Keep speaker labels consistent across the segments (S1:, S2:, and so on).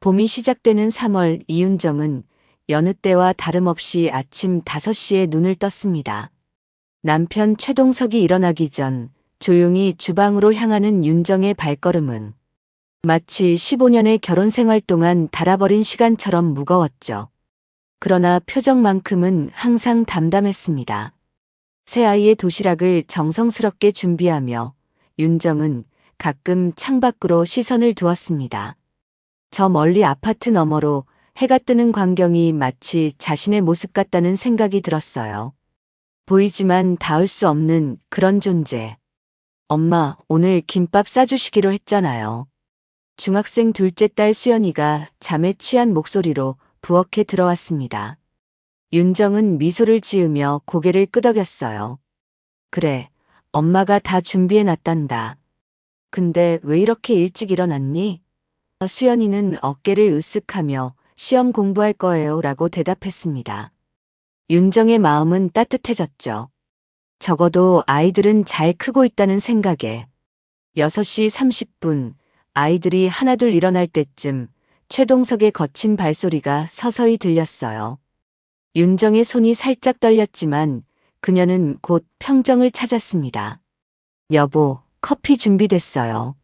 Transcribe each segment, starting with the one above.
S1: 봄이 시작되는 3월 이윤정은 여느 때와 다름없이 아침 5시에 눈을 떴습니다. 남편 최동석이 일어나기 전 조용히 주방으로 향하는 윤정의 발걸음은 마치 15년의 결혼 생활 동안 달아버린 시간처럼 무거웠죠. 그러나 표정만큼은 항상 담담했습니다. 새아이의 도시락을 정성스럽게 준비하며 윤정은 가끔 창밖으로 시선을 두었습니다. 저 멀리 아파트 너머로 해가 뜨는 광경이 마치 자신의 모습 같다는 생각이 들었어요. 보이지만 닿을 수 없는 그런 존재. 엄마, 오늘 김밥 싸주시기로 했잖아요. 중학생 둘째 딸 수연이가 잠에 취한 목소리로 부엌에 들어왔습니다. 윤정은 미소를 지으며 고개를 끄덕였어요. 그래, 엄마가 다 준비해놨단다. 근데 왜 이렇게 일찍 일어났니? 수연이는 어깨를 으쓱하며 시험 공부할 거예요 라고 대답했습니다. 윤정의 마음은 따뜻해졌죠. 적어도 아이들은 잘 크고 있다는 생각에 6시 30분 아이들이 하나둘 일어날 때쯤 최동석의 거친 발소리가 서서히 들렸어요. 윤정의 손이 살짝 떨렸지만 그녀는 곧 평정을 찾았습니다. 여보, 커피 준비됐어요.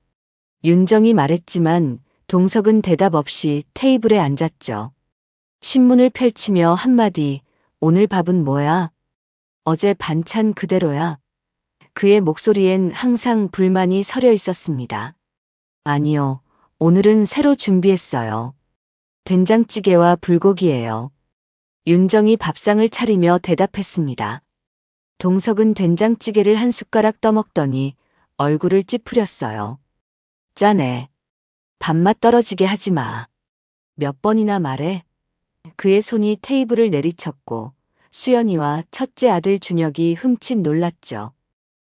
S1: 윤정이 말했지만 동석은 대답 없이 테이블에 앉았죠. 신문을 펼치며 한마디, 오늘 밥은 뭐야? 어제 반찬 그대로야. 그의 목소리엔 항상 불만이 서려 있었습니다. 아니요, 오늘은 새로 준비했어요. 된장찌개와 불고기예요. 윤정이 밥상을 차리며 대답했습니다. 동석은 된장찌개를 한 숟가락 떠먹더니 얼굴을 찌푸렸어요. 짜네. 밥맛 떨어지게 하지 마. 몇 번이나 말해? 그의 손이 테이블을 내리쳤고 수연이와 첫째 아들 준혁이 흠칫 놀랐죠.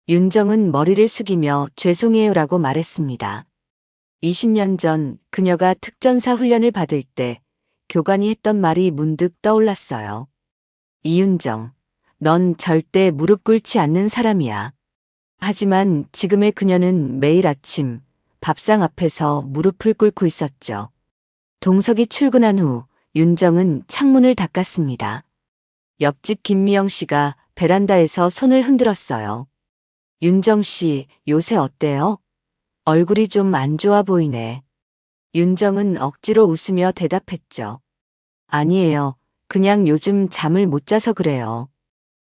S1: 윤정은 머리를 숙이며 죄송해요라고 말했습니다. 20년 전 그녀가 특전사 훈련을 받을 때 교관이 했던 말이 문득 떠올랐어요. 이윤정, 넌 절대 무릎 꿇지 않는 사람이야. 하지만 지금의 그녀는 매일 아침 밥상 앞에서 무릎을 꿇고 있었죠. 동석이 출근한 후 윤정은 창문을 닦았습니다. 옆집 김미영 씨가 베란다에서 손을 흔들었어요. 윤정 씨, 요새 어때요? 얼굴이 좀 안 좋아 보이네. 윤정은 억지로 웃으며 대답했죠. 아니에요. 그냥 요즘 잠을 못 자서 그래요.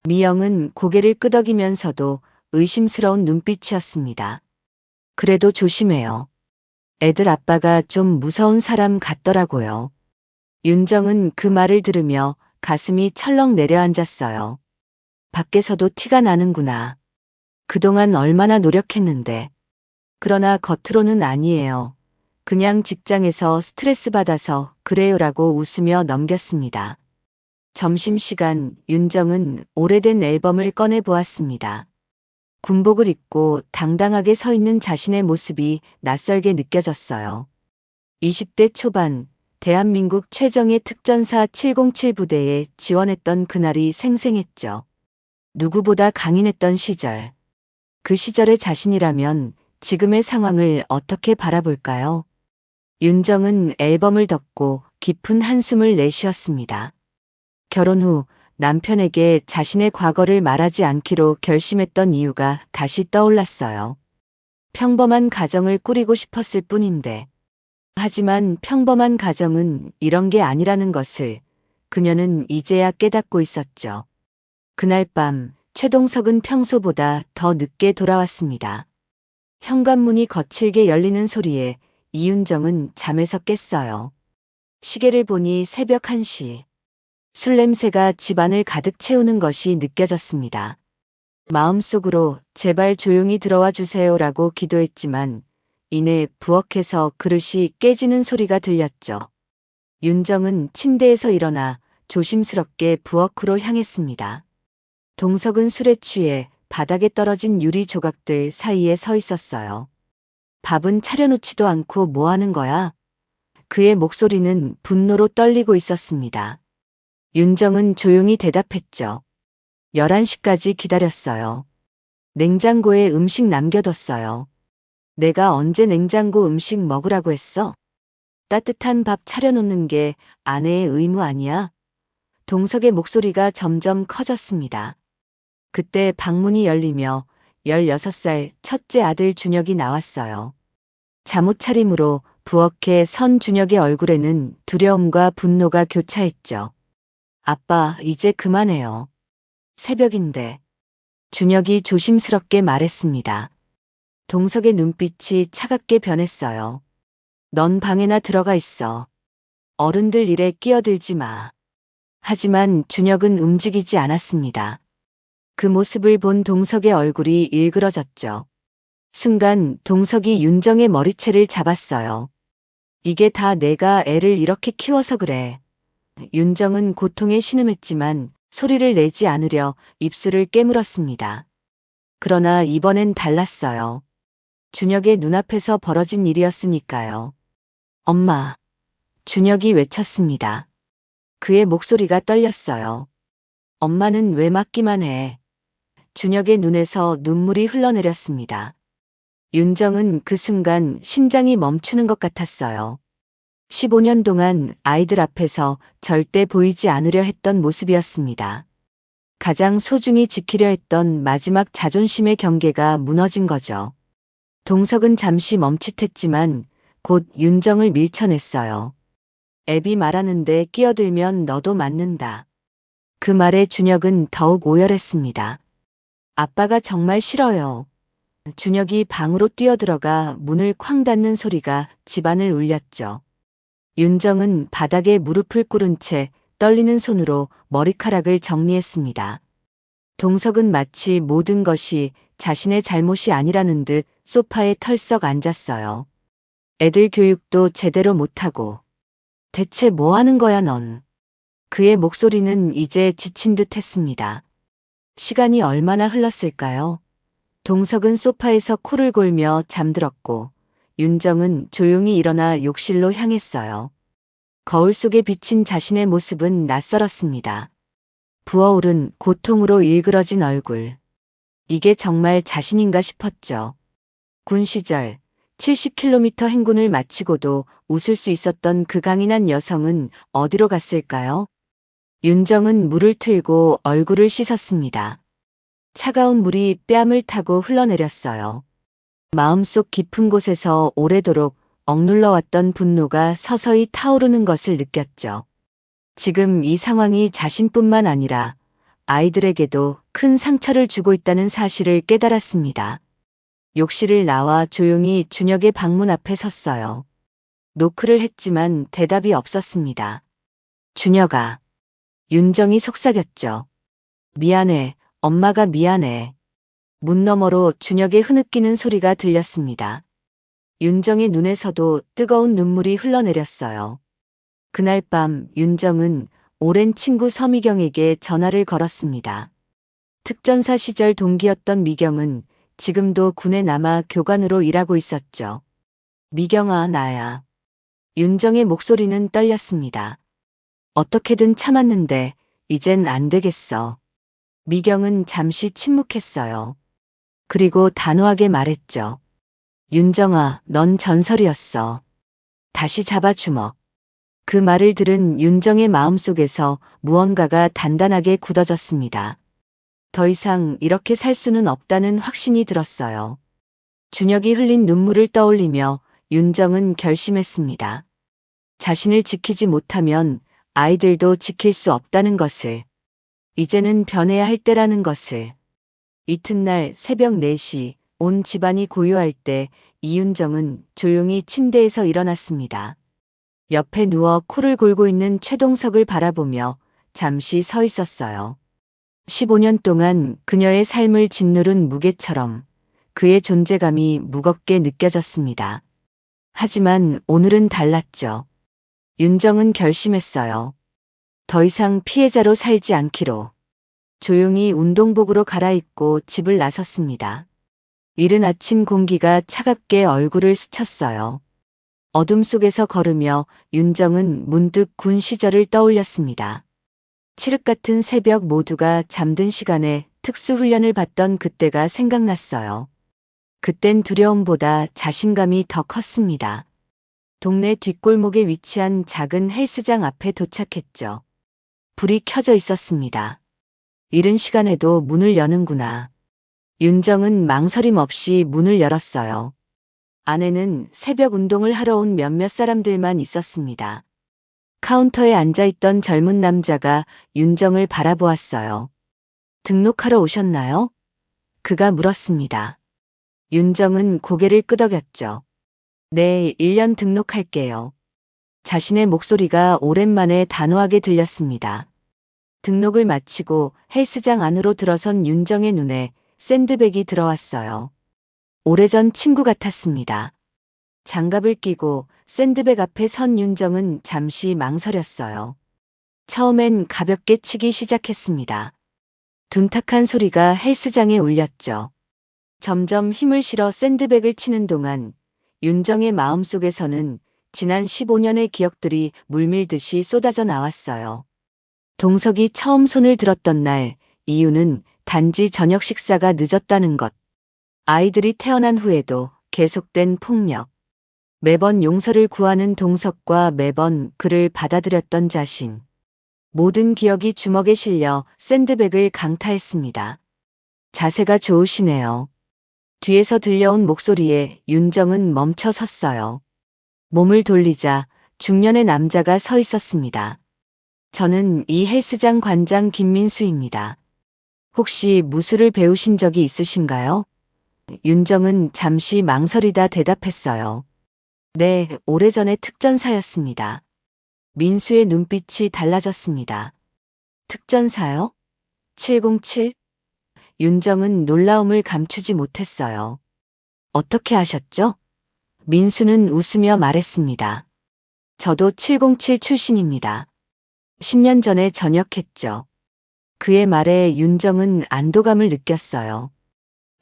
S1: 미영은 고개를 끄덕이면서도 의심스러운 눈빛이었습니다. 그래도 조심해요. 애들 아빠가 좀 무서운 사람 같더라고요. 윤정은 그 말을 들으며 가슴이 철렁 내려앉았어요. 밖에서도 티가 나는구나. 그동안 얼마나 노력했는데. 그러나 겉으로는 아니에요. 그냥 직장에서 스트레스 받아서 그래요라고 웃으며 넘겼습니다. 점심시간 윤정은 오래된 앨범을 꺼내 보았습니다. 군복을 입고 당당하게 서 있는 자신의 모습이 낯설게 느껴졌어요. 20대 초반 대한민국 최정예 특전사 707 부대에 지원했던 그날이 생생했죠. 누구보다 강인했던 시절. 그 시절의 자신이라면 지금의 상황을 어떻게 바라볼까요? 윤정은 앨범을 덮고 깊은 한숨을 내쉬었습니다. 결혼 후 남편에게 자신의 과거를 말하지 않기로 결심했던 이유가 다시 떠올랐어요. 평범한 가정을 꾸리고 싶었을 뿐인데. 하지만 평범한 가정은 이런 게 아니라는 것을 그녀는 이제야 깨닫고 있었죠. 그날 밤 최동석은 평소보다 더 늦게 돌아왔습니다. 현관문이 거칠게 열리는 소리에 이윤정은 잠에서 깼어요. 시계를 보니 새벽 1시. 술 냄새가 집안을 가득 채우는 것이 느껴졌습니다. 마음속으로 제발 조용히 들어와 주세요라고 기도했지만 이내 부엌에서 그릇이 깨지는 소리가 들렸죠. 윤정은 침대에서 일어나 조심스럽게 부엌으로 향했습니다. 동석은 술에 취해 바닥에 떨어진 유리 조각들 사이에 서 있었어요. 밥은 차려놓지도 않고 뭐 하는 거야? 그의 목소리는 분노로 떨리고 있었습니다. 윤정은 조용히 대답했죠. 11시까지 기다렸어요. 냉장고에 음식 남겨뒀어요. 내가 언제 냉장고 음식 먹으라고 했어? 따뜻한 밥 차려놓는 게 아내의 의무 아니야? 동석의 목소리가 점점 커졌습니다. 그때 방문이 열리며 16살 첫째 아들 준혁이 나왔어요. 잠옷 차림으로 부엌에 선 준혁의 얼굴에는 두려움과 분노가 교차했죠. 아빠, 이제 그만해요. 새벽인데. 준혁이 조심스럽게 말했습니다. 동석의 눈빛이 차갑게 변했어요. 넌 방에나 들어가 있어. 어른들 일에 끼어들지 마. 하지만 준혁은 움직이지 않았습니다. 그 모습을 본 동석의 얼굴이 일그러졌죠. 순간 동석이 윤정의 머리채를 잡았어요. 이게 다 내가 애를 이렇게 키워서 그래. 윤정은 고통에 신음했지만 소리를 내지 않으려 입술을 깨물었습니다. 그러나 이번엔 달랐어요. 준혁의 눈앞에서 벌어진 일이었으니까요. 엄마. 준혁이 외쳤습니다. 그의 목소리가 떨렸어요. 엄마는 왜 맞기만 해. 준혁의 눈에서 눈물이 흘러내렸습니다. 윤정은 그 순간 심장이 멈추는 것 같았어요. 15년 동안 아이들 앞에서 절대 보이지 않으려 했던 모습이었습니다. 가장 소중히 지키려 했던 마지막 자존심의 경계가 무너진 거죠. 동석은 잠시 멈칫했지만 곧 윤정을 밀쳐냈어요. 애비 말하는데 끼어들면 너도 맞는다. 그 말에 준혁은 더욱 오열했습니다. 아빠가 정말 싫어요. 준혁이 방으로 뛰어들어가 문을 쾅 닫는 소리가 집안을 울렸죠. 윤정은 바닥에 무릎을 꿇은 채 떨리는 손으로 머리카락을 정리했습니다. 동석은 마치 모든 것이 자신의 잘못이 아니라는 듯 소파에 털썩 앉았어요. 애들 교육도 제대로 못하고. 대체 뭐 하는 거야 넌? 그의 목소리는 이제 지친 듯 했습니다. 시간이 얼마나 흘렀을까요? 동석은 소파에서 코를 골며 잠들었고 윤정은 조용히 일어나 욕실로 향했어요. 거울 속에 비친 자신의 모습은 낯설었습니다. 부어오른 고통으로 일그러진 얼굴. 이게 정말 자신인가 싶었죠. 군 시절 70km 행군을 마치고도 웃을 수 있었던 그 강인한 여성은 어디로 갔을까요? 윤정은 물을 틀고 얼굴을 씻었습니다. 차가운 물이 뺨을 타고 흘러내렸어요. 마음속 깊은 곳에서 오래도록 억눌러왔던 분노가 서서히 타오르는 것을 느꼈죠. 지금 이 상황이 자신뿐만 아니라 아이들에게도 큰 상처를 주고 있다는 사실을 깨달았습니다. 욕실을 나와 조용히 준혁의 방문 앞에 섰어요. 노크를 했지만 대답이 없었습니다. 준혁아. 윤정이 속삭였죠. 미안해, 엄마가 미안해. 문 너머로 준혁의 흐느끼는 소리가 들렸습니다. 윤정의 눈에서도 뜨거운 눈물이 흘러내렸어요. 그날 밤 윤정은 오랜 친구 서미경에게 전화를 걸었습니다. 특전사 시절 동기였던 미경은 지금도 군에 남아 교관으로 일하고 있었죠. 미경아, 나야. 윤정의 목소리는 떨렸습니다. 어떻게든 참았는데 이젠 안 되겠어. 미경은 잠시 침묵했어요. 그리고 단호하게 말했죠. 윤정아, 넌 전설이었어. 다시 잡아 주먹. 그 말을 들은 윤정의 마음속에서 무언가가 단단하게 굳어졌습니다. 더 이상 이렇게 살 수는 없다는 확신이 들었어요. 준혁이 흘린 눈물을 떠올리며 윤정은 결심했습니다. 자신을 지키지 못하면 아이들도 지킬 수 없다는 것을. 이제는 변해야 할 때라는 것을. 이튿날 새벽 4시 온 집안이 고요할 때 이윤정은 조용히 침대에서 일어났습니다. 옆에 누워 코를 골고 있는 최동석을 바라보며 잠시 서 있었어요. 15년 동안 그녀의 삶을 짓누른 무게처럼 그의 존재감이 무겁게 느껴졌습니다. 하지만 오늘은 달랐죠. 윤정은 결심했어요. 더 이상 피해자로 살지 않기로. 조용히 운동복으로 갈아입고 집을 나섰습니다. 이른 아침 공기가 차갑게 얼굴을 스쳤어요. 어둠 속에서 걸으며 윤정은 문득 군 시절을 떠올렸습니다. 칠흑 같은 새벽 모두가 잠든 시간에 특수훈련을 받던 그때가 생각났어요. 그땐 두려움보다 자신감이 더 컸습니다. 동네 뒷골목에 위치한 작은 헬스장 앞에 도착했죠. 불이 켜져 있었습니다. 이른 시간에도 문을 여는구나. 윤정은 망설임 없이 문을 열었어요. 안에는 새벽 운동을 하러 온 몇몇 사람들만 있었습니다. 카운터에 앉아있던 젊은 남자가 윤정을 바라보았어요. 등록하러 오셨나요? 그가 물었습니다. 윤정은 고개를 끄덕였죠. 네, 1년 등록할게요. 자신의 목소리가 오랜만에 단호하게 들렸습니다. 등록을 마치고 헬스장 안으로 들어선 윤정의 눈에 샌드백이 들어왔어요. 오래전 친구 같았습니다. 장갑을 끼고 샌드백 앞에 선 윤정은 잠시 망설였어요. 처음엔 가볍게 치기 시작했습니다. 둔탁한 소리가 헬스장에 울렸죠. 점점 힘을 실어 샌드백을 치는 동안 윤정의 마음속에서는 지난 15년의 기억들이 물밀듯이 쏟아져 나왔어요. 동석이 처음 손을 들었던 날, 이유는 단지 저녁 식사가 늦었다는 것. 아이들이 태어난 후에도 계속된 폭력. 매번 용서를 구하는 동석과 매번 그를 받아들였던 자신. 모든 기억이 주먹에 실려 샌드백을 강타했습니다. 자세가 좋으시네요. 뒤에서 들려온 목소리에 윤정은 멈춰 섰어요. 몸을 돌리자 중년의 남자가 서 있었습니다. 저는 이 헬스장 관장 김민수입니다. 혹시 무술을 배우신 적이 있으신가요? 윤정은 잠시 망설이다 대답했어요. 네, 오래전에 특전사였습니다. 민수의 눈빛이 달라졌습니다. 특전사요? 707? 윤정은 놀라움을 감추지 못했어요. 어떻게 아셨죠? 민수는 웃으며 말했습니다. 저도 707 출신입니다. 10년 전에 전역했죠. 그의 말에 윤정은 안도감을 느꼈어요.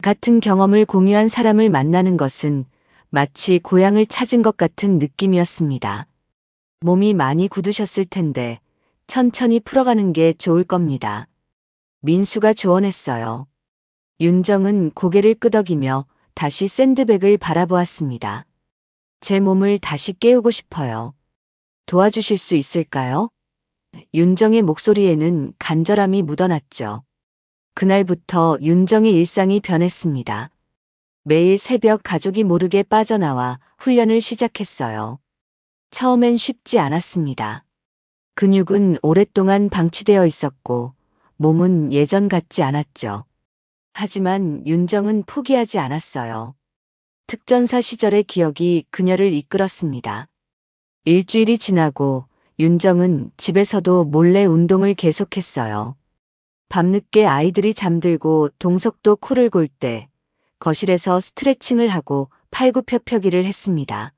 S1: 같은 경험을 공유한 사람을 만나는 것은 마치 고향을 찾은 것 같은 느낌이었습니다. 몸이 많이 굳으셨을 텐데 천천히 풀어가는 게 좋을 겁니다. 민수가 조언했어요. 윤정은 고개를 끄덕이며 다시 샌드백을 바라보았습니다. 제 몸을 다시 깨우고 싶어요. 도와주실 수 있을까요? 윤정의 목소리에는 간절함이 묻어났죠. 그날부터 윤정의 일상이 변했습니다. 매일 새벽 가족이 모르게 빠져나와 훈련을 시작했어요. 처음엔 쉽지 않았습니다. 근육은 오랫동안 방치되어 있었고 몸은 예전 같지 않았죠. 하지만 윤정은 포기하지 않았어요. 특전사 시절의 기억이 그녀를 이끌었습니다. 일주일이 지나고 윤정은 집에서도 몰래 운동을 계속했어요. 밤늦게 아이들이 잠들고 동석도 코를 골 때 거실에서 스트레칭을 하고 팔굽혀펴기를 했습니다.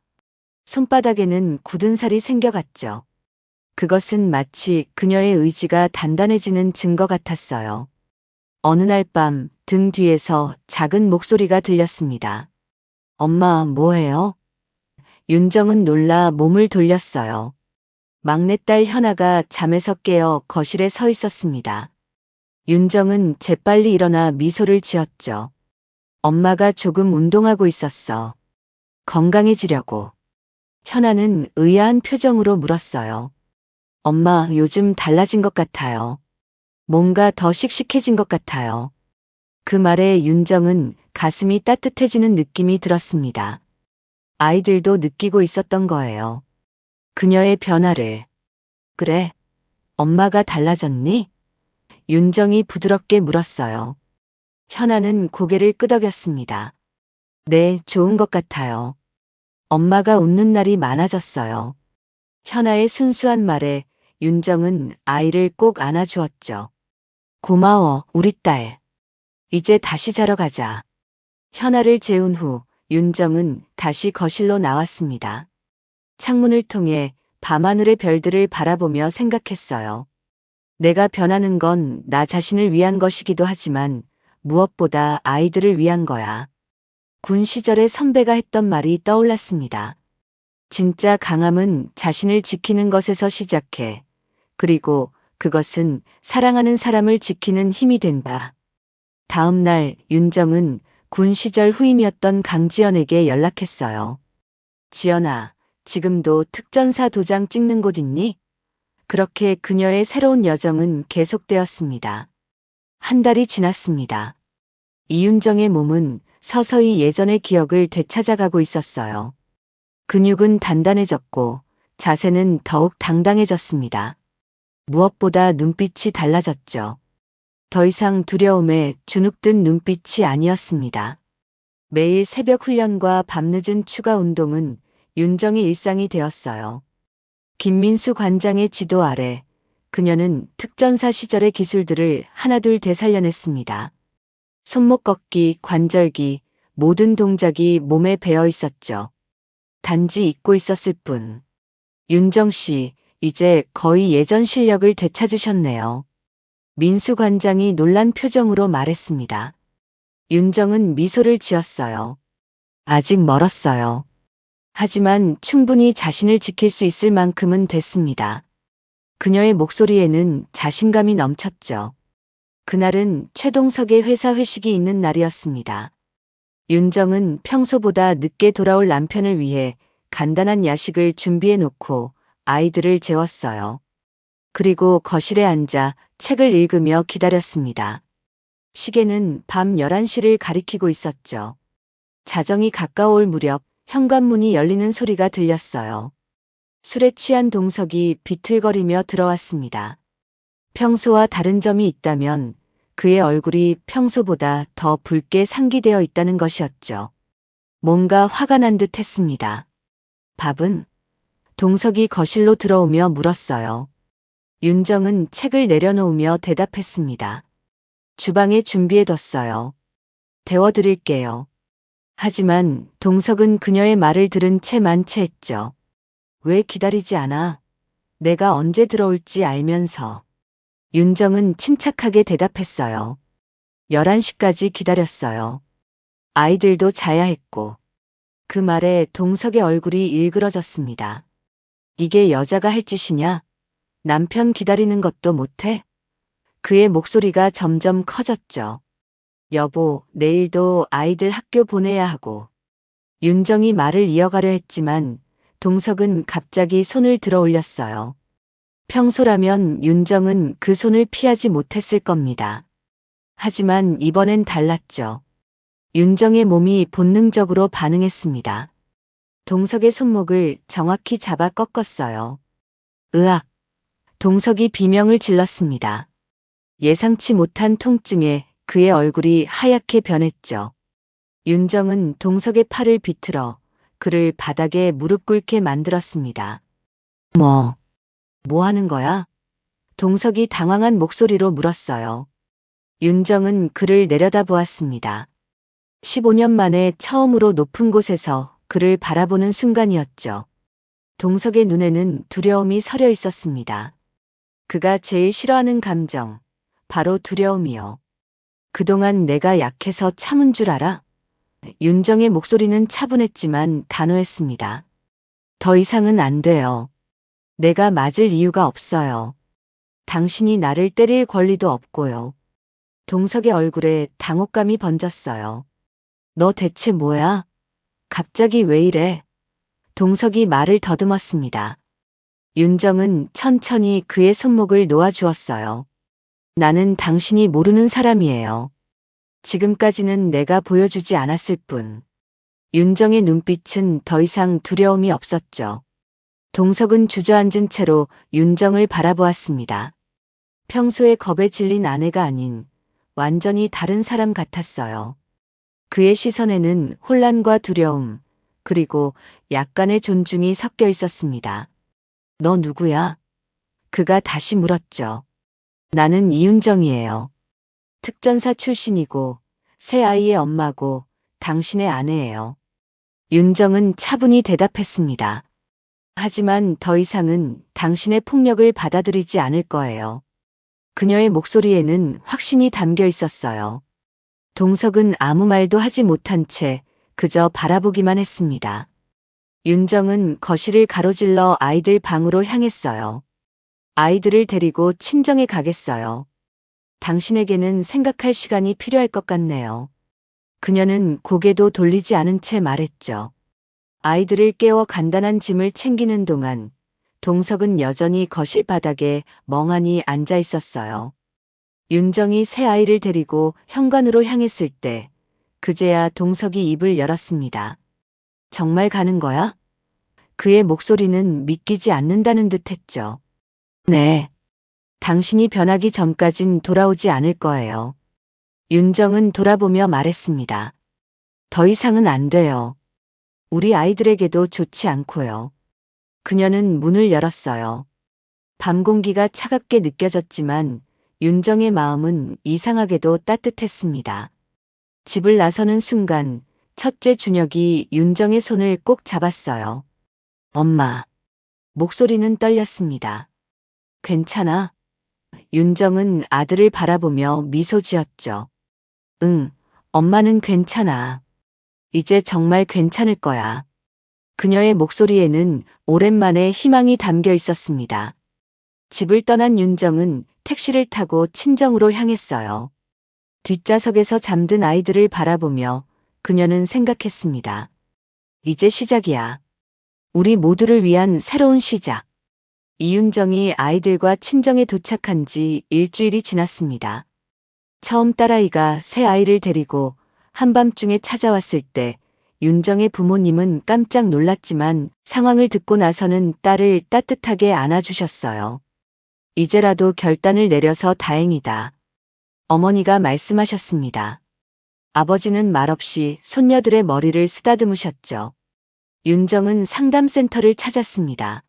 S1: 손바닥에는 굳은 살이 생겨갔죠. 그것은 마치 그녀의 의지가 단단해지는 증거 같았어요. 어느 날 밤 등 뒤에서 작은 목소리가 들렸습니다. 엄마, 뭐해요? 윤정은 놀라 몸을 돌렸어요. 막내딸 현아가 잠에서 깨어 거실에 서 있었습니다. 윤정은 재빨리 일어나 미소를 지었죠. 엄마가 조금 운동하고 있었어. 건강해지려고. 현아는 의아한 표정으로 물었어요. 엄마, 요즘 달라진 것 같아요. 뭔가 더 씩씩해진 것 같아요. 그 말에 윤정은 가슴이 따뜻해지는 느낌이 들었습니다. 아이들도 느끼고 있었던 거예요. 그녀의 변화를. 그래, 엄마가 달라졌니? 윤정이 부드럽게 물었어요. 현아는 고개를 끄덕였습니다. 네, 좋은 것 같아요. 엄마가 웃는 날이 많아졌어요. 현아의 순수한 말에 윤정은 아이를 꼭 안아주었죠. 고마워, 우리 딸. 이제 다시 자러 가자. 현아를 재운 후 윤정은 다시 거실로 나왔습니다. 창문을 통해 밤하늘의 별들을 바라보며 생각했어요. 내가 변하는 건 나 자신을 위한 것이기도 하지만 무엇보다 아이들을 위한 거야. 군 시절의 선배가 했던 말이 떠올랐습니다. 진짜 강함은 자신을 지키는 것에서 시작해. 그리고 그것은 사랑하는 사람을 지키는 힘이 된다. 다음 날 윤정은 군 시절 후임이었던 강지연에게 연락했어요. 지연아, 지금도 특전사 도장 찍는 곳 있니? 그렇게 그녀의 새로운 여정은 계속되었습니다. 한 달이 지났습니다. 이윤정의 몸은 서서히 예전의 기억을 되찾아가고 있었어요. 근육은 단단해졌고 자세는 더욱 당당해졌습니다. 무엇보다 눈빛이 달라졌죠. 더 이상 두려움에 주눅든 눈빛이 아니었습니다. 매일 새벽 훈련과 밤늦은 추가 운동은 윤정의 일상이 되었어요. 김민수 관장의 지도 아래 그녀는 특전사 시절의 기술들을 하나둘 되살려냈습니다. 손목 꺾기, 관절기, 모든 동작이 몸에 배어 있었죠. 단지 잊고 있었을 뿐. 윤정 씨, 이제 거의 예전 실력을 되찾으셨네요. 민수 관장이 놀란 표정으로 말했습니다. 윤정은 미소를 지었어요. 아직 멀었어요. 하지만 충분히 자신을 지킬 수 있을 만큼은 됐습니다. 그녀의 목소리에는 자신감이 넘쳤죠. 그날은 최동석의 회사 회식이 있는 날이었습니다. 윤정은 평소보다 늦게 돌아올 남편을 위해 간단한 야식을 준비해 놓고 아이들을 재웠어요. 그리고 거실에 앉아 책을 읽으며 기다렸습니다. 시계는 밤 11시를 가리키고 있었죠. 자정이 가까워올 무렵 현관문이 열리는 소리가 들렸어요. 술에 취한 동석이 비틀거리며 들어왔습니다. 평소와 다른 점이 있다면 그의 얼굴이 평소보다 더 붉게 상기되어 있다는 것이었죠. 뭔가 화가 난 듯 했습니다. 밥은? 동석이 거실로 들어오며 물었어요. 윤정은 책을 내려놓으며 대답했습니다. 주방에 준비해뒀어요. 데워드릴게요. 하지만 동석은 그녀의 말을 들은 채 만체했죠. 왜 기다리지 않아? 내가 언제 들어올지 알면서. 윤정은 침착하게 대답했어요. 11시까지 기다렸어요. 아이들도 자야 했고. 그 말에 동석의 얼굴이 일그러졌습니다. 이게 여자가 할 짓이냐? 남편 기다리는 것도 못해? 그의 목소리가 점점 커졌죠. 여보, 내일도 아이들 학교 보내야 하고. 윤정이 말을 이어가려 했지만 동석은 갑자기 손을 들어 올렸어요. 평소라면 윤정은 그 손을 피하지 못했을 겁니다. 하지만 이번엔 달랐죠. 윤정의 몸이 본능적으로 반응했습니다. 동석의 손목을 정확히 잡아 꺾었어요. 으악! 동석이 비명을 질렀습니다. 예상치 못한 통증에 그의 얼굴이 하얗게 변했죠. 윤정은 동석의 팔을 비틀어 그를 바닥에 무릎 꿇게 만들었습니다. 뭐 하는 거야? 동석이 당황한 목소리로 물었어요. 윤정은 그를 내려다보았습니다. 15년 만에 처음으로 높은 곳에서 그를 바라보는 순간이었죠. 동석의 눈에는 두려움이 서려 있었습니다. 그가 제일 싫어하는 감정, 바로 두려움이요. 그동안 내가 약해서 참은 줄 알아? 윤정의 목소리는 차분했지만 단호했습니다. 더 이상은 안 돼요. 내가 맞을 이유가 없어요. 당신이 나를 때릴 권리도 없고요. 동석의 얼굴에 당혹감이 번졌어요. 너 대체 뭐야? 갑자기 왜 이래? 동석이 말을 더듬었습니다. 윤정은 천천히 그의 손목을 놓아주었어요. 나는 당신이 모르는 사람이에요. 지금까지는 내가 보여주지 않았을 뿐. 윤정의 눈빛은 더 이상 두려움이 없었죠. 동석은 주저앉은 채로 윤정을 바라보았습니다. 평소에 겁에 질린 아내가 아닌 완전히 다른 사람 같았어요. 그의 시선에는 혼란과 두려움, 그리고 약간의 존중이 섞여 있었습니다. 너 누구야? 그가 다시 물었죠. 나는 이윤정이에요. 특전사 출신이고 새 아이의 엄마고 당신의 아내예요. 윤정은 차분히 대답했습니다. 하지만 더 이상은 당신의 폭력을 받아들이지 않을 거예요. 그녀의 목소리에는 확신이 담겨 있었어요. 동석은 아무 말도 하지 못한 채 그저 바라보기만 했습니다. 윤정은 거실을 가로질러 아이들 방으로 향했어요. 아이들을 데리고 친정에 가겠어요. 당신에게는 생각할 시간이 필요할 것 같네요. 그녀는 고개도 돌리지 않은 채 말했죠. 아이들을 깨워 간단한 짐을 챙기는 동안 동석은 여전히 거실 바닥에 멍하니 앉아 있었어요. 윤정이 새 아이를 데리고 현관으로 향했을 때 그제야 동석이 입을 열었습니다. 정말 가는 거야? 그의 목소리는 믿기지 않는다는 듯 했죠. 네. 당신이 변하기 전까진 돌아오지 않을 거예요. 윤정은 돌아보며 말했습니다. 더 이상은 안 돼요. 우리 아이들에게도 좋지 않고요. 그녀는 문을 열었어요. 밤 공기가 차갑게 느껴졌지만 윤정의 마음은 이상하게도 따뜻했습니다. 집을 나서는 순간 첫째 준혁이 윤정의 손을 꼭 잡았어요. 엄마. 목소리는 떨렸습니다. 괜찮아? 윤정은 아들을 바라보며 미소 지었죠. 응, 엄마는 괜찮아. 이제 정말 괜찮을 거야. 그녀의 목소리에는 오랜만에 희망이 담겨 있었습니다. 집을 떠난 윤정은 택시를 타고 친정으로 향했어요. 뒷좌석에서 잠든 아이들을 바라보며 그녀는 생각했습니다. 이제 시작이야. 우리 모두를 위한 새로운 시작. 이윤정이 아이들과 친정에 도착한 지 일주일이 지났습니다. 처음 딸아이가 새 아이를 데리고 한밤중에 찾아왔을 때 윤정의 부모님은 깜짝 놀랐지만 상황을 듣고 나서는 딸을 따뜻하게 안아주셨어요. 이제라도 결단을 내려서 다행이다. 어머니가 말씀하셨습니다. 아버지는 말없이 손녀들의 머리를 쓰다듬으셨죠. 윤정은 상담센터를 찾았습니다.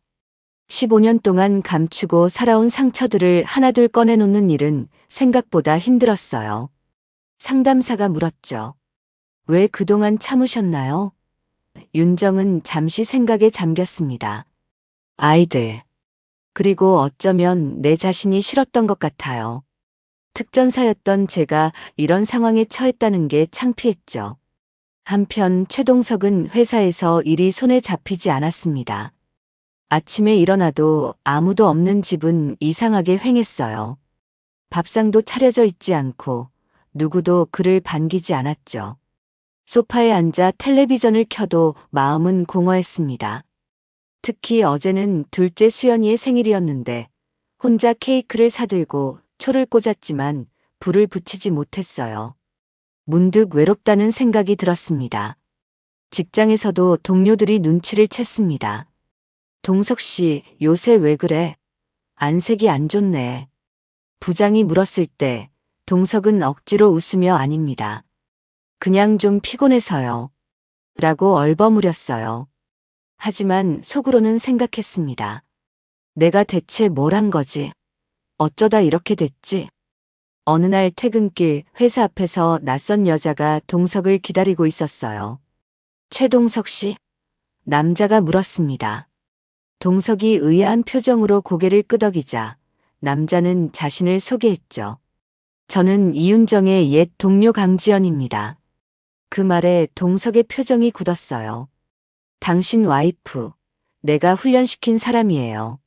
S1: 15년 동안 감추고 살아온 상처들을 하나둘 꺼내놓는 일은 생각보다 힘들었어요. 상담사가 물었죠. 왜 그동안 참으셨나요? 윤정은 잠시 생각에 잠겼습니다. 아이들. 그리고 어쩌면 내 자신이 싫었던 것 같아요. 특전사였던 제가 이런 상황에 처했다는 게 창피했죠. 한편 최동석은 회사에서 일이 손에 잡히지 않았습니다. 아침에 일어나도 아무도 없는 집은 이상하게 휑했어요. 밥상도 차려져 있지 않고 누구도 그를 반기지 않았죠. 소파에 앉아 텔레비전을 켜도 마음은 공허했습니다. 특히 어제는 둘째 수연이의 생일이었는데 혼자 케이크를 사들고 초를 꽂았지만 불을 붙이지 못했어요. 문득 외롭다는 생각이 들었습니다. 직장에서도 동료들이 눈치를 챘습니다. 동석 씨, 요새 왜 그래? 안색이 안 좋네. 부장이 물었을 때 동석은 억지로 웃으며 아닙니다. 그냥 좀 피곤해서요. 라고 얼버무렸어요. 하지만 속으로는 생각했습니다. 내가 대체 뭘 한 거지? 어쩌다 이렇게 됐지? 어느 날 퇴근길 회사 앞에서 낯선 여자가 동석을 기다리고 있었어요. 최동석 씨? 남자가 물었습니다. 동석이 의아한 표정으로 고개를 끄덕이자 남자는 자신을 소개했죠. 저는 이윤정의 옛 동료 강지연입니다. 그 말에 동석의 표정이 굳었어요. 당신 와이프, 내가 훈련시킨 사람이에요.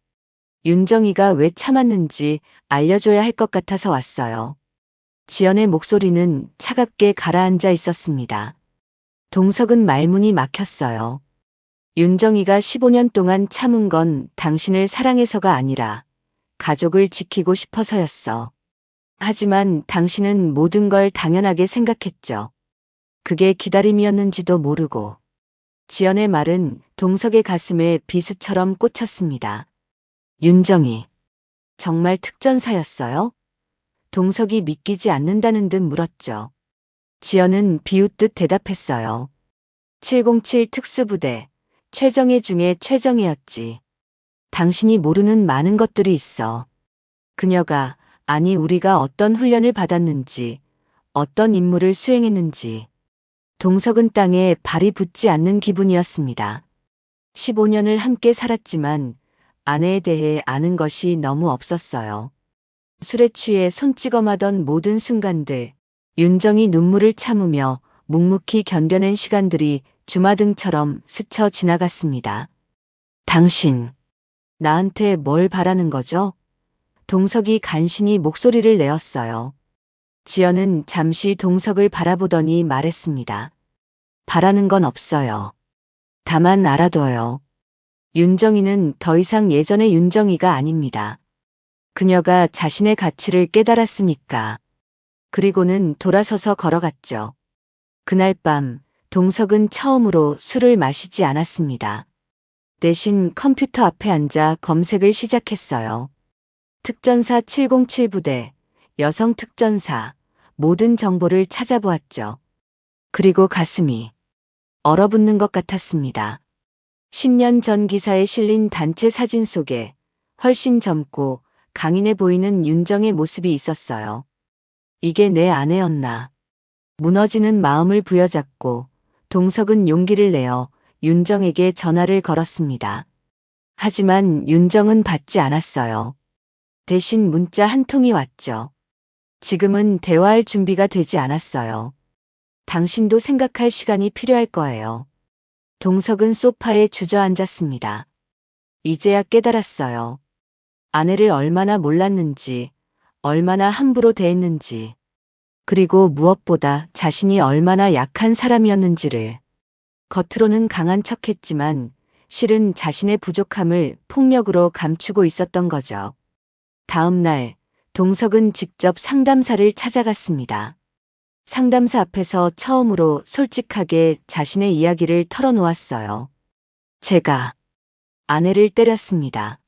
S1: 윤정이가 왜 참았는지 알려줘야 할 것 같아서 왔어요. 지연의 목소리는 차갑게 가라앉아 있었습니다. 동석은 말문이 막혔어요. 윤정이가 15년 동안 참은 건 당신을 사랑해서가 아니라 가족을 지키고 싶어서였어. 하지만 당신은 모든 걸 당연하게 생각했죠. 그게 기다림이었는지도 모르고. 지연의 말은 동석의 가슴에 비수처럼 꽂혔습니다. 윤정이. 정말 특전사였어요? 동석이 믿기지 않는다는 듯 물었죠. 지연은 비웃듯 대답했어요. 707 특수부대, 최정예 중에 최정예였지. 당신이 모르는 많은 것들이 있어. 그녀가, 아니 우리가 어떤 훈련을 받았는지, 어떤 임무를 수행했는지. 동석은 땅에 발이 붙지 않는 기분이었습니다. 15년을 함께 살았지만 아내에 대해 아는 것이 너무 없었어요. 술에 취해 손찌검하던 모든 순간들, 윤정이 눈물을 참으며 묵묵히 견뎌낸 시간들이 주마등처럼 스쳐 지나갔습니다. 당신, 나한테 뭘 바라는 거죠? 동석이 간신히 목소리를 내었어요. 지연은 잠시 동석을 바라보더니 말했습니다. 바라는 건 없어요. 다만 알아둬요. 윤정이는 더 이상 예전의 윤정이가 아닙니다. 그녀가 자신의 가치를 깨달았으니까. 그리고는 돌아서서 걸어갔죠. 그날 밤 동석은 처음으로 술을 마시지 않았습니다. 대신 컴퓨터 앞에 앉아 검색을 시작했어요. 특전사 707부대, 여성 특전사, 모든 정보를 찾아보았죠. 그리고 가슴이 얼어붙는 것 같았습니다. 10년 전 기사에 실린 단체 사진 속에 훨씬 젊고 강인해 보이는 윤정의 모습이 있었어요. 이게 내 아내였나. 무너지는 마음을 부여잡고 동석은 용기를 내어 윤정에게 전화를 걸었습니다. 하지만 윤정은 받지 않았어요. 대신 문자 한 통이 왔죠. 지금은 대화할 준비가 되지 않았어요. 당신도 생각할 시간이 필요할 거예요. 동석은 소파에 주저앉았습니다. 이제야 깨달았어요. 아내를 얼마나 몰랐는지, 얼마나 함부로 대했는지, 그리고 무엇보다 자신이 얼마나 약한 사람이었는지를. 겉으로는 강한 척했지만 실은 자신의 부족함을 폭력으로 감추고 있었던 거죠. 다음 날 동석은 직접 상담사를 찾아갔습니다. 상담사 앞에서 처음으로 솔직하게 자신의 이야기를 털어놓았어요. 제가 아내를 때렸습니다.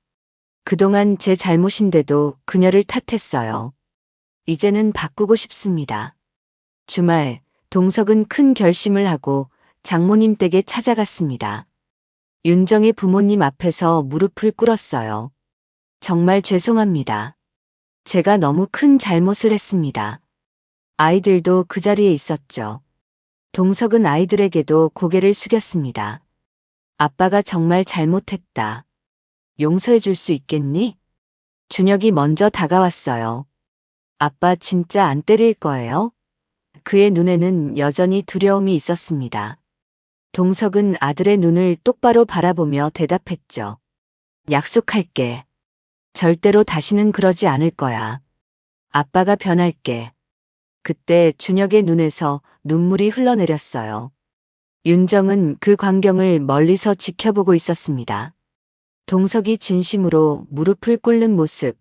S1: 그동안 제 잘못인데도 그녀를 탓했어요. 이제는 바꾸고 싶습니다. 주말 동석은 큰 결심을 하고 장모님 댁에 찾아갔습니다. 윤정의 부모님 앞에서 무릎을 꿇었어요. 정말 죄송합니다. 제가 너무 큰 잘못을 했습니다. 아이들도 그 자리에 있었죠. 동석은 아이들에게도 고개를 숙였습니다. 아빠가 정말 잘못했다. 용서해 줄 수 있겠니? 준혁이 먼저 다가왔어요. 아빠 진짜 안 때릴 거예요? 그의 눈에는 여전히 두려움이 있었습니다. 동석은 아들의 눈을 똑바로 바라보며 대답했죠. 약속할게. 절대로 다시는 그러지 않을 거야. 아빠가 변할게. 그때 준혁의 눈에서 눈물이 흘러내렸어요. 윤정은 그 광경을 멀리서 지켜보고 있었습니다. 동석이 진심으로 무릎을 꿇는 모습,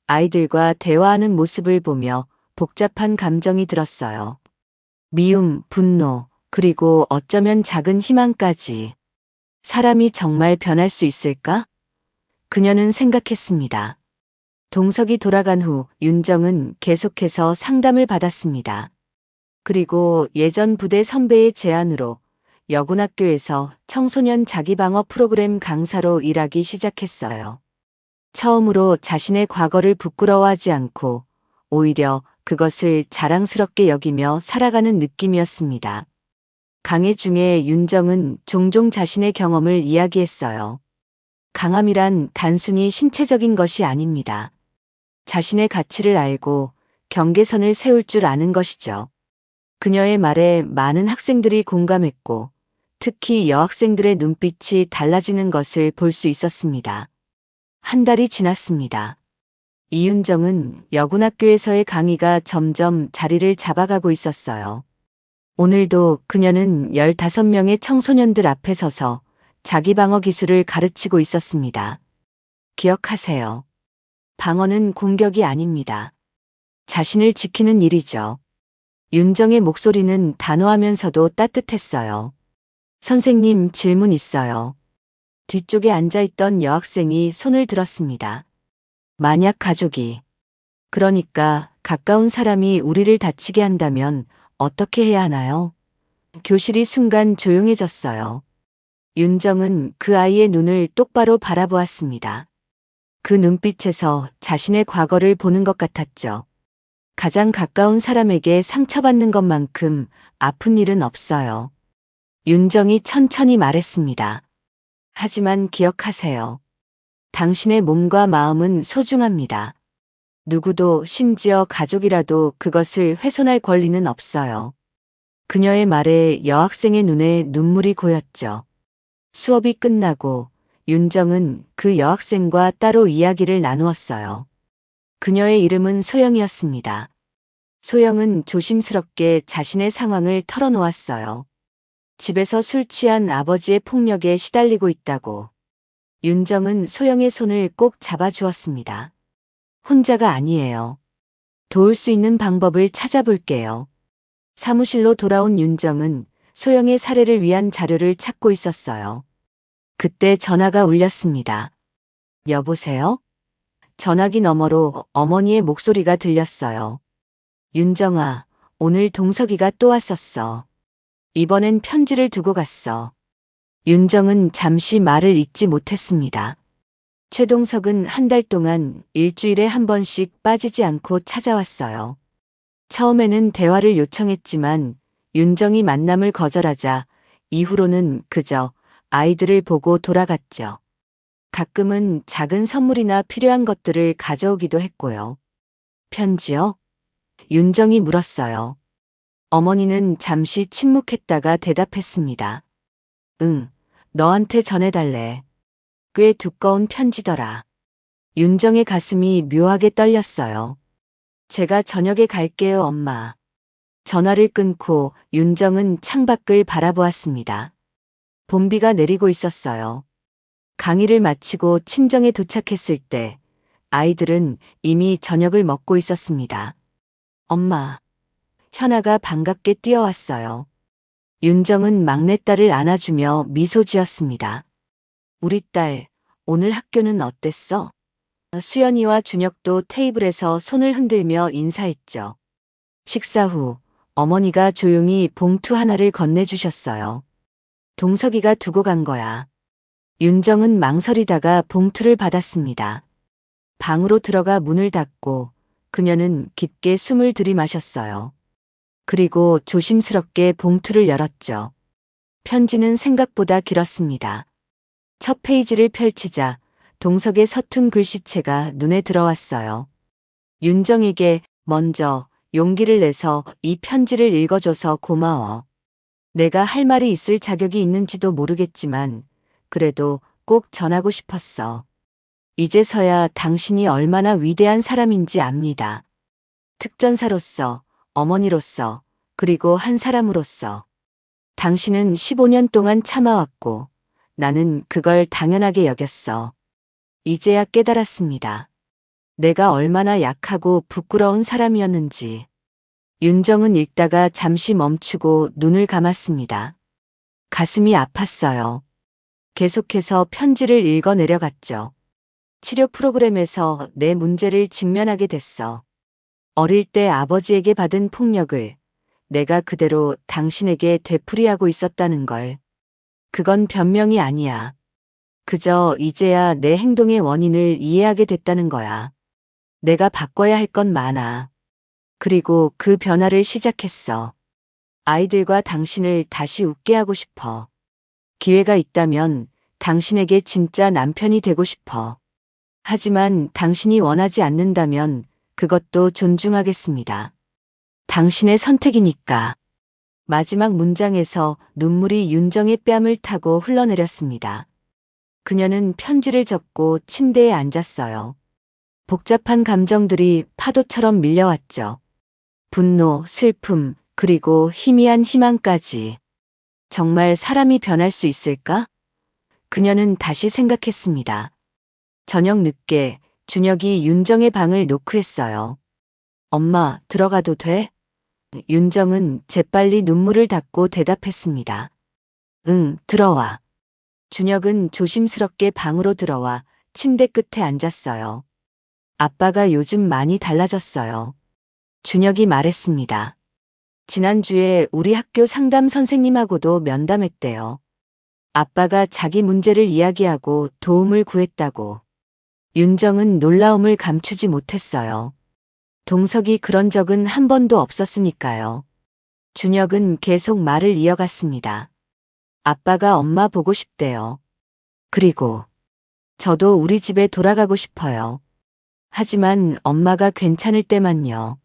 S1: 아이들과 대화하는 모습을 보며 복잡한 감정이 들었어요. 미움, 분노, 그리고 어쩌면 작은 희망까지. 사람이 정말 변할 수 있을까? 그녀는 생각했습니다. 동석이 돌아간 후 윤정은 계속해서 상담을 받았습니다. 그리고 예전 부대 선배의 제안으로 여군학교에서 청소년 자기방어 프로그램 강사로 일하기 시작했어요. 처음으로 자신의 과거를 부끄러워하지 않고 오히려 그것을 자랑스럽게 여기며 살아가는 느낌이었습니다. 강의 중에 윤정은 종종 자신의 경험을 이야기했어요. 강함이란 단순히 신체적인 것이 아닙니다. 자신의 가치를 알고 경계선을 세울 줄 아는 것이죠. 그녀의 말에 많은 학생들이 공감했고 특히 여학생들의 눈빛이 달라지는 것을 볼 수 있었습니다. 한 달이 지났습니다. 이윤정은 여군학교에서의 강의가 점점 자리를 잡아가고 있었어요. 오늘도 그녀는 15명의 청소년들 앞에 서서 자기 방어 기술을 가르치고 있었습니다. 기억하세요. 방어는 공격이 아닙니다. 자신을 지키는 일이죠. 윤정의 목소리는 단호하면서도 따뜻했어요. 선생님, 질문 있어요. 뒤쪽에 앉아있던 여학생이 손을 들었습니다. 만약 가족이, 그러니까 가까운 사람이 우리를 다치게 한다면 어떻게 해야 하나요? 교실이 순간 조용해졌어요. 윤정은 그 아이의 눈을 똑바로 바라보았습니다. 그 눈빛에서 자신의 과거를 보는 것 같았죠. 가장 가까운 사람에게 상처받는 것만큼 아픈 일은 없어요. 윤정이 천천히 말했습니다. 하지만 기억하세요. 당신의 몸과 마음은 소중합니다. 누구도 심지어 가족이라도 그것을 훼손할 권리는 없어요. 그녀의 말에 여학생의 눈에 눈물이 고였죠. 수업이 끝나고 윤정은 그 여학생과 따로 이야기를 나누었어요. 그녀의 이름은 소영이었습니다. 소영은 조심스럽게 자신의 상황을 털어놓았어요. 집에서 술 취한 아버지의 폭력에 시달리고 있다고. 윤정은 소영의 손을 꼭 잡아주었습니다. 혼자가 아니에요. 도울 수 있는 방법을 찾아볼게요. 사무실로 돌아온 윤정은 소영의 살해를 위한 자료를 찾고 있었어요. 그때 전화가 울렸습니다. 여보세요? 전화기 너머로 어머니의 목소리가 들렸어요. 윤정아, 오늘 동석이가 또 왔었어. 이번엔 편지를 두고 갔어. 윤정은 잠시 말을 잇지 못했습니다. 최동석은 한 달 동안 일주일에 한 번씩 빠지지 않고 찾아왔어요. 처음에는 대화를 요청했지만 윤정이 만남을 거절하자 이후로는 그저 아이들을 보고 돌아갔죠. 가끔은 작은 선물이나 필요한 것들을 가져오기도 했고요. 편지요? 윤정이 물었어요. 어머니는 잠시 침묵했다가 대답했습니다. 응, 너한테 전해달래. 꽤 두꺼운 편지더라. 윤정의 가슴이 묘하게 떨렸어요. 제가 저녁에 갈게요, 엄마. 전화를 끊고 윤정은 창밖을 바라보았습니다. 봄비가 내리고 있었어요. 강의를 마치고 친정에 도착했을 때 아이들은 이미 저녁을 먹고 있었습니다. 엄마. 현아가 반갑게 뛰어왔어요. 윤정은 막내딸을 안아주며 미소 지었습니다. 우리 딸, 오늘 학교는 어땠어? 수연이와 준혁도 테이블에서 손을 흔들며 인사했죠. 식사 후 어머니가 조용히 봉투 하나를 건네주셨어요. 동석이가 두고 간 거야. 윤정은 망설이다가 봉투를 받았습니다. 방으로 들어가 문을 닫고 그녀는 깊게 숨을 들이마셨어요. 그리고 조심스럽게 봉투를 열었죠. 편지는 생각보다 길었습니다. 첫 페이지를 펼치자 동석의 서툰 글씨체가 눈에 들어왔어요. 윤정에게 먼저 용기를 내서 이 편지를 읽어줘서 고마워. 내가 할 말이 있을 자격이 있는지도 모르겠지만 그래도 꼭 전하고 싶었어. 이제서야 당신이 얼마나 위대한 사람인지 압니다. 특전사로서, 어머니로서, 그리고 한 사람으로서. 당신은 15년 동안 참아왔고 나는 그걸 당연하게 여겼어. 이제야 깨달았습니다. 내가 얼마나 약하고 부끄러운 사람이었는지. 윤정은 읽다가 잠시 멈추고 눈을 감았습니다. 가슴이 아팠어요. 계속해서 편지를 읽어 내려갔죠. 치료 프로그램에서 내 문제를 직면하게 됐어. 어릴 때 아버지에게 받은 폭력을 내가 그대로 당신에게 되풀이하고 있었다는 걸. 그건 변명이 아니야. 그저 이제야 내 행동의 원인을 이해하게 됐다는 거야. 내가 바꿔야 할 건 많아. 그리고 그 변화를 시작했어. 아이들과 당신을 다시 웃게 하고 싶어. 기회가 있다면 당신에게 진짜 남편이 되고 싶어. 하지만 당신이 원하지 않는다면 그것도 존중하겠습니다. 당신의 선택이니까. 마지막 문장에서 눈물이 윤정의 뺨을 타고 흘러내렸습니다. 그녀는 편지를 접고 침대에 앉았어요. 복잡한 감정들이 파도처럼 밀려왔죠. 분노, 슬픔, 그리고 희미한 희망까지. 정말 사람이 변할 수 있을까? 그녀는 다시 생각했습니다. 저녁 늦게 준혁이 윤정의 방을 노크했어요. 엄마, 들어가도 돼? 윤정은 재빨리 눈물을 닦고 대답했습니다. 응, 들어와. 준혁은 조심스럽게 방으로 들어와 침대 끝에 앉았어요. 아빠가 요즘 많이 달라졌어요. 준혁이 말했습니다. 지난주에 우리 학교 상담 선생님하고도 면담했대요. 아빠가 자기 문제를 이야기하고 도움을 구했다고. 윤정은 놀라움을 감추지 못했어요. 동석이 그런 적은 한 번도 없었으니까요. 준혁은 계속 말을 이어갔습니다. 아빠가 엄마 보고 싶대요. 그리고 저도 우리 집에 돌아가고 싶어요. 하지만 엄마가 괜찮을 때만요.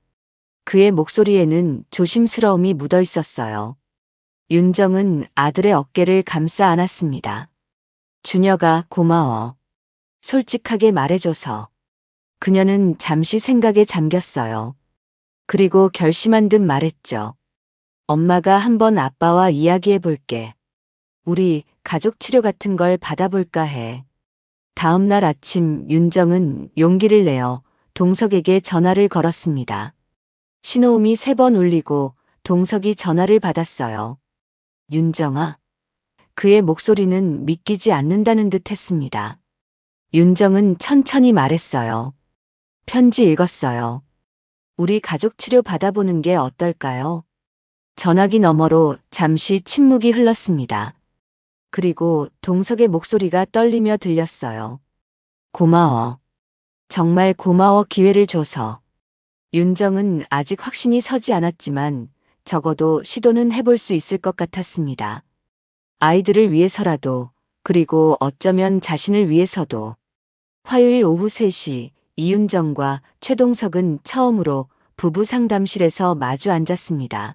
S1: 그의 목소리에는 조심스러움이 묻어 있었어요. 윤정은 아들의 어깨를 감싸 안았습니다. 준혁아, 고마워. 솔직하게 말해줘서. 그녀는 잠시 생각에 잠겼어요. 그리고 결심한 듯 말했죠. 엄마가 한번 아빠와 이야기해 볼게. 우리 가족 치료 같은 걸 받아볼까 해. 다음 날 아침 윤정은 용기를 내어 동석에게 전화를 걸었습니다. 신호음이 3번 울리고 동석이 전화를 받았어요. 윤정아. 그의 목소리는 믿기지 않는다는 듯 했습니다. 윤정은 천천히 말했어요. 편지 읽었어요. 우리 가족 치료 받아보는 게 어떨까요? 전화기 너머로 잠시 침묵이 흘렀습니다. 그리고 동석의 목소리가 떨리며 들렸어요. 고마워. 정말 고마워 기회를 줘서. 윤정은 아직 확신이 서지 않았지만 적어도 시도는 해볼 수 있을 것 같았습니다. 아이들을 위해서라도, 그리고 어쩌면 자신을 위해서도. 화요일 오후 3시 이윤정과 최동석은 처음으로 부부 상담실에서 마주 앉았습니다.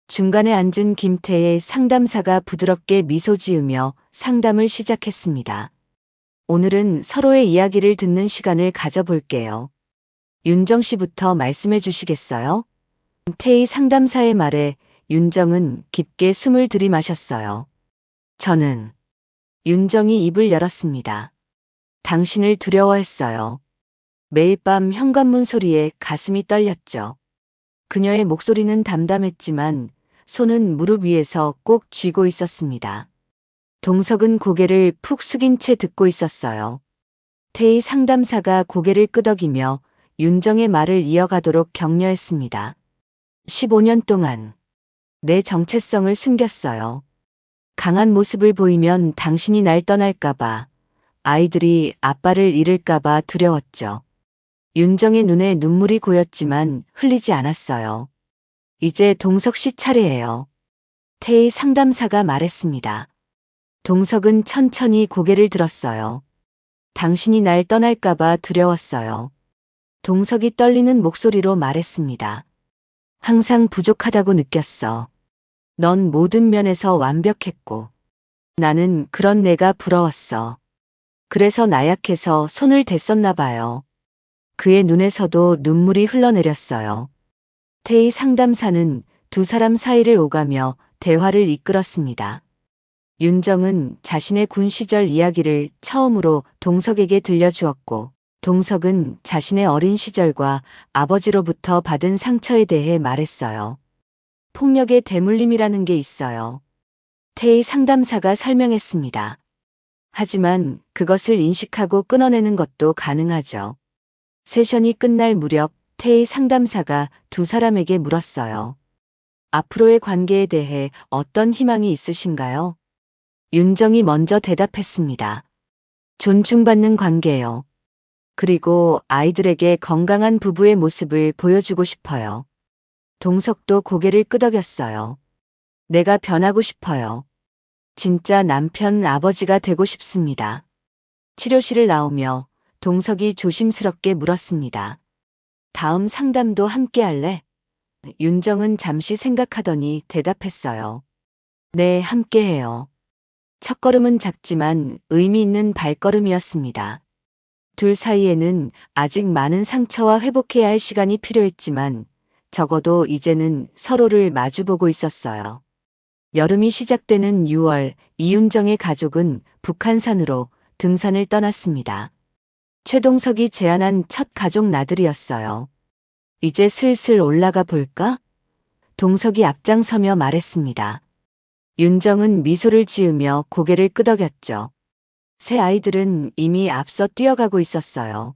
S1: 중간에 앉은 김태의 상담사가 부드럽게 미소 지으며 상담을 시작했습니다. 오늘은 서로의 이야기를 듣는 시간을 가져볼게요. 윤정 씨부터 말씀해 주시겠어요? 태희 상담사의 말에 윤정은 깊게 숨을 들이마셨어요. 저는 윤정이 입을 열었습니다. 당신을 두려워했어요. 매일 밤 현관문 소리에 가슴이 떨렸죠. 그녀의 목소리는 담담했지만 손은 무릎 위에서 꼭 쥐고 있었습니다. 동석은 고개를 푹 숙인 채 듣고 있었어요. 태희 상담사가 고개를 끄덕이며 윤정의 말을 이어가도록 격려했습니다. 15년 동안 내 정체성을 숨겼어요. 강한 모습을 보이면 당신이 날 떠날까봐, 아이들이 아빠를 잃을까봐 두려웠죠. 윤정의 눈에 눈물이 고였지만 흘리지 않았어요. 이제 동석 씨 차례예요. 태희 상담사가 말했습니다. 동석은 천천히 고개를 들었어요. 당신이 날 떠날까봐 두려웠어요. 동석이 떨리는 목소리로 말했습니다. 항상 부족하다고 느꼈어. 넌 모든 면에서 완벽했고. 나는 그런 내가 부러웠어. 그래서 나약해서 손을 댔었나 봐요. 그의 눈에서도 눈물이 흘러내렸어요. 태희 상담사는 두 사람 사이를 오가며 대화를 이끌었습니다. 윤정은 자신의 군 시절 이야기를 처음으로 동석에게 들려주었고, 동석은 자신의 어린 시절과 아버지로부터 받은 상처에 대해 말했어요. 폭력의 대물림이라는 게 있어요. 태희 상담사가 설명했습니다. 하지만 그것을 인식하고 끊어내는 것도 가능하죠. 세션이 끝날 무렵 태희 상담사가 두 사람에게 물었어요. 앞으로의 관계에 대해 어떤 희망이 있으신가요? 윤정이 먼저 대답했습니다. 존중받는 관계요. 그리고 아이들에게 건강한 부부의 모습을 보여주고 싶어요. 동석도 고개를 끄덕였어요. 내가 변하고 싶어요. 진짜 남편 아버지가 되고 싶습니다. 치료실을 나오며 동석이 조심스럽게 물었습니다. 다음 상담도 함께 할래? 윤정은 잠시 생각하더니 대답했어요. 네, 함께 해요. 첫걸음은 작지만 의미 있는 발걸음이었습니다. 둘 사이에는 아직 많은 상처와 회복해야 할 시간이 필요했지만 적어도 이제는 서로를 마주보고 있었어요. 여름이 시작되는 6월, 이윤정의 가족은 북한산으로 등산을 떠났습니다. 최동석이 제안한 첫 가족 나들이였어요. 이제 슬슬 올라가 볼까? 동석이 앞장서며 말했습니다. 윤정은 미소를 지으며 고개를 끄덕였죠. 새 아이들은 이미 앞서 뛰어가고 있었어요.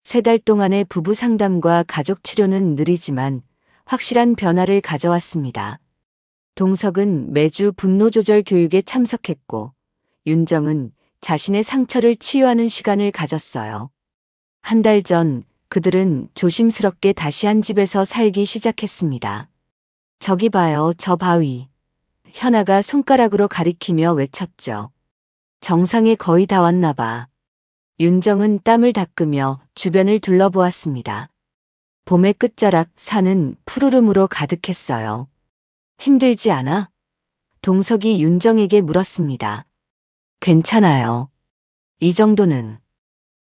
S1: 3달 동안의 부부 상담과 가족 치료는 느리지만 확실한 변화를 가져왔습니다. 동석은 매주 분노 조절 교육에 참석했고, 윤정은 자신의 상처를 치유하는 시간을 가졌어요. 한 달 전 그들은 조심스럽게 다시 한 집에서 살기 시작했습니다. 저기 봐요, 저 바위. 현아가 손가락으로 가리키며 외쳤죠. 정상에 거의 다 왔나 봐. 윤정은 땀을 닦으며 주변을 둘러보았습니다. 봄의 끝자락 산은 푸르름으로 가득했어요. 힘들지 않아? 동석이 윤정에게 물었습니다. 괜찮아요. 이 정도는.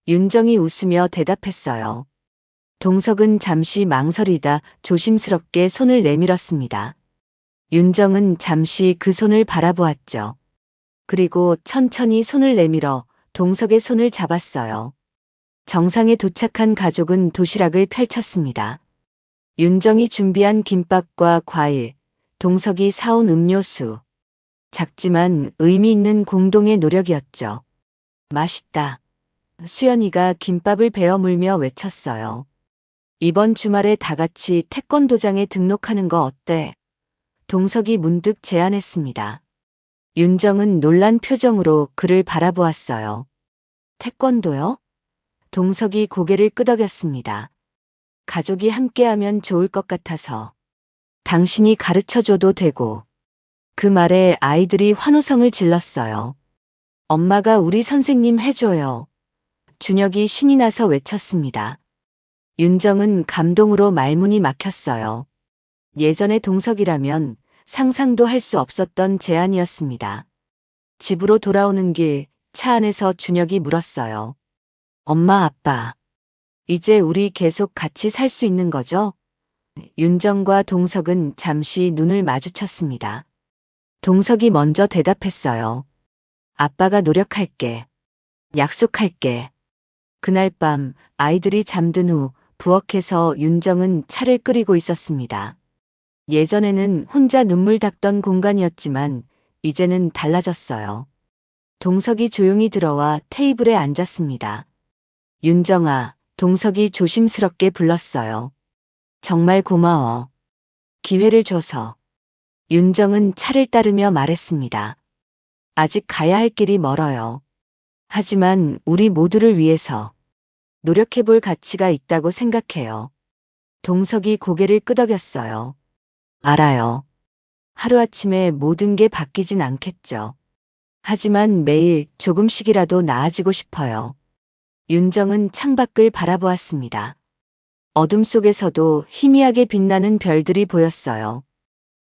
S1: 윤정이 웃으며 대답했어요. 동석은 잠시 망설이다 조심스럽게 손을 내밀었습니다. 윤정은 잠시 그 손을 바라보았죠. 그리고 천천히 손을 내밀어 동석의 손을 잡았어요. 정상에 도착한 가족은 도시락을 펼쳤습니다. 윤정이 준비한 김밥과 과일, 동석이 사온 음료수. 작지만 의미 있는 공동의 노력이었죠. 맛있다. 수연이가 김밥을 베어 물며 외쳤어요. 이번 주말에 다 같이 태권도장에 등록하는 거 어때? 동석이 문득 제안했습니다. 윤정은 놀란 표정으로 그를 바라보았어요. 태권도요? 동석이 고개를 끄덕였습니다. 가족이 함께하면 좋을 것 같아서. 당신이 가르쳐줘도 되고. 그 말에 아이들이 환호성을 질렀어요. 엄마가 우리 선생님 해줘요. 준혁이 신이 나서 외쳤습니다. 윤정은 감동으로 말문이 막혔어요. 예전의 동석이라면 상상도 할 수 없었던 제안이었습니다. 집으로 돌아오는 길 차 안에서 준혁이 물었어요. 엄마, 아빠, 이제 우리 계속 같이 살 수 있는 거죠? 윤정과 동석은 잠시 눈을 마주쳤습니다. 동석이 먼저 대답했어요. 아빠가 노력할게. 약속할게. 그날 밤 아이들이 잠든 후 부엌에서 윤정은 차를 끓이고 있었습니다. 예전에는 혼자 눈물 닦던 공간이었지만 이제는 달라졌어요. 동석이 조용히 들어와 테이블에 앉았습니다. 윤정아, 동석이 조심스럽게 불렀어요. 정말 고마워. 기회를 줘서. 윤정은 차를 따르며 말했습니다. 아직 가야 할 길이 멀어요. 하지만 우리 모두를 위해서 노력해볼 가치가 있다고 생각해요. 동석이 고개를 끄덕였어요. 알아요. 하루아침에 모든 게 바뀌진 않겠죠. 하지만 매일 조금씩이라도 나아지고 싶어요. 윤정은 창밖을 바라보았습니다. 어둠 속에서도 희미하게 빛나는 별들이 보였어요.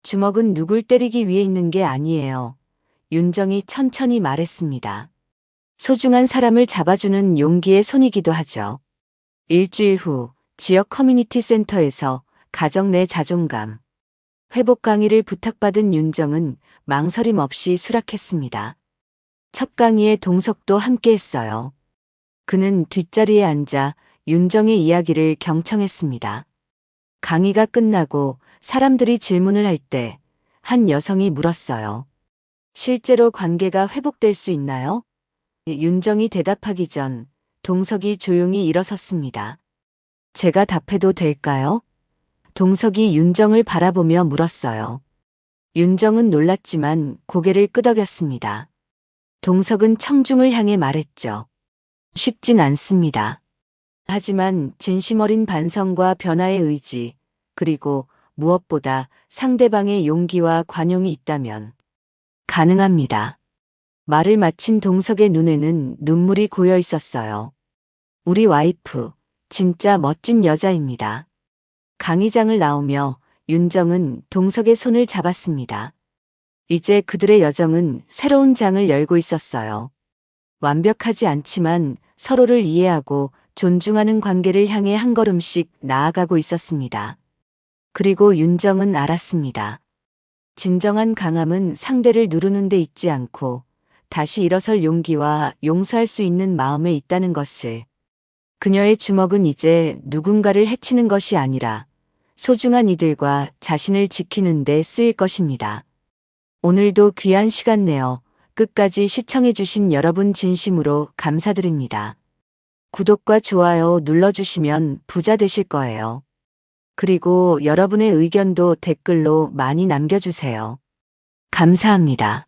S1: 주먹은 누굴 때리기 위해 있는 게 아니에요. 윤정이 천천히 말했습니다. 소중한 사람을 잡아주는 용기의 손이기도 하죠. 일주일 후 지역 커뮤니티 센터에서 가정 내 자존감 회복 강의를 부탁받은 윤정은 망설임 없이 수락했습니다. 첫 강의에 동석도 함께했어요. 그는 뒷자리에 앉아 윤정의 이야기를 경청했습니다. 강의가 끝나고 사람들이 질문을 할 때 한 여성이 물었어요. 실제로 관계가 회복될 수 있나요? 윤정이 대답하기 전 동석이 조용히 일어섰습니다. 제가 답해도 될까요? 동석이 윤정을 바라보며 물었어요. 윤정은 놀랐지만 고개를 끄덕였습니다. 동석은 청중을 향해 말했죠. 쉽진 않습니다. 하지만 진심 어린 반성과 변화의 의지, 그리고 무엇보다 상대방의 용기와 관용이 있다면 가능합니다. 말을 마친 동석의 눈에는 눈물이 고여 있었어요. 우리 와이프, 진짜 멋진 여자입니다. 강의장을 나오며 윤정은 동석의 손을 잡았습니다. 이제 그들의 여정은 새로운 장을 열고 있었어요. 완벽하지 않지만 서로를 이해하고 존중하는 관계를 향해 한 걸음씩 나아가고 있었습니다. 그리고 윤정은 알았습니다. 진정한 강함은 상대를 누르는 데 있지 않고 다시 일어설 용기와 용서할 수 있는 마음에 있다는 것을. 그녀의 주먹은 이제 누군가를 해치는 것이 아니라 소중한 이들과 자신을 지키는 데 쓰일 것입니다. 오늘도 귀한 시간 내어 끝까지 시청해주신 여러분 진심으로 감사드립니다. 구독과 좋아요 눌러주시면 부자 되실 거예요. 그리고 여러분의 의견도 댓글로 많이 남겨주세요. 감사합니다.